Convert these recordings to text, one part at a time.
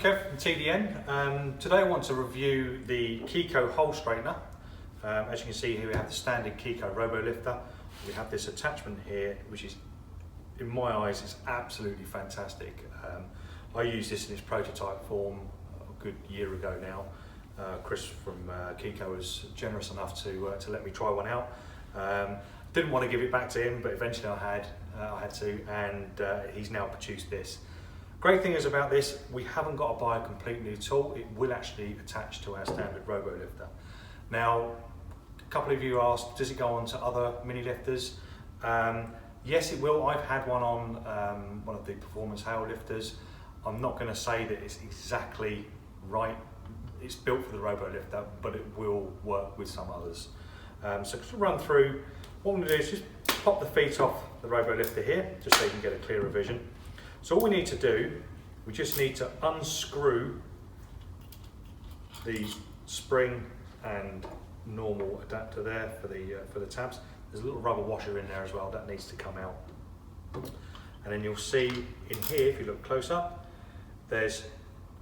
Kev from TDN. Today I want to review the Keco Hole Straightener. As you can see here we have the standard Keco Robo Lifter. We have this attachment here which is, in my eyes, is absolutely fantastic. I used this in its prototype form a good year ago now. Chris from Keco was generous enough to let me try one out. Didn't want to give it back to him, but eventually I had to, and he's now produced this. Great thing is about this, we haven't got to buy a complete new tool. It will actually attach to our standard Robo Lifter. Now, a couple of you asked, does it go on to other mini lifters? Yes, it will. I've had one on one of the performance hail lifters. I'm not going to say that it's exactly right. It's built for the Robo Lifter, but it will work with some others. So to run through, what I'm going to do is just pop the feet off the Robo Lifter here, just so you can get a clearer vision. So all we need to do, we just need to unscrew the spring and normal adapter there for the tabs. There's a little rubber washer in there as well, that needs to come out. And then you'll see in here, if you look close up, there's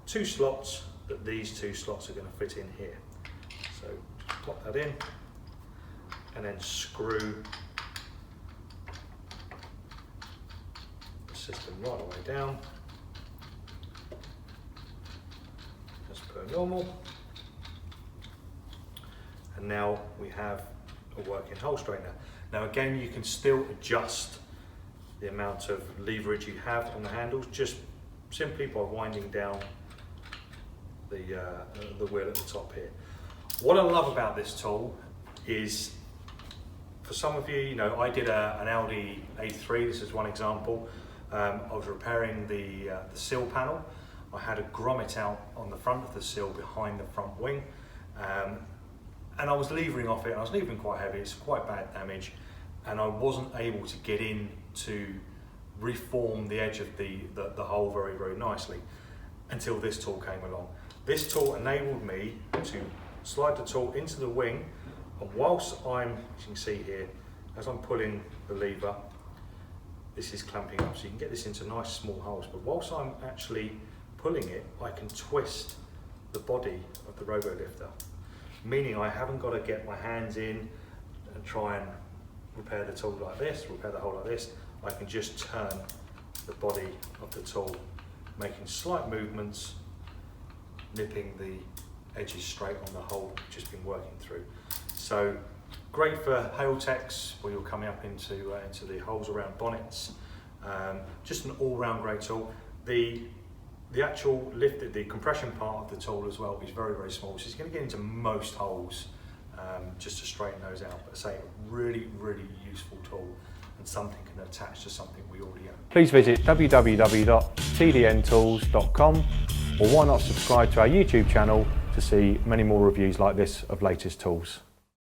two slots that these two slots are going to fit in here. So just pop that in and then screw the system right the way down as per normal. And now we have a working hole straightener. Now again, you can still adjust the amount of leverage you have on the handles just simply by winding down the wheel at the top here. What I love about this tool is, for some of you, you know, I did an Audi A3, this is one example. I was repairing the sill panel. I had a grommet out on the front of the sill behind the front wing. And I was levering off it, and I was levering quite heavy, it's quite bad damage, and I wasn't able to get in to reform the edge of the hole very, very nicely until this tool came along. This tool enabled me to slide the tool into the wing, and whilst I'm, as you can see here, as I'm pulling the lever, this is clamping up, so you can get this into nice small holes, but whilst I'm actually pulling it, I can twist the body of the Robo Lifter, meaning I haven't got to get my hands in and try and repair the tool like this, repair the hole like this. I can just turn the body of the tool, making slight movements, nipping the edges straight on the hole I've just been working through. So great for hail techs where you're coming up into the holes around bonnets. Just an all-round great tool. The actual lift, the compression part of the tool as well is very, very small, so it's going to get into most holes just to straighten those out. But I say, a really, really useful tool and something can attach to something we already own. Please visit www.tdntools.com, or why not subscribe to our YouTube channel to see many more reviews like this of latest tools.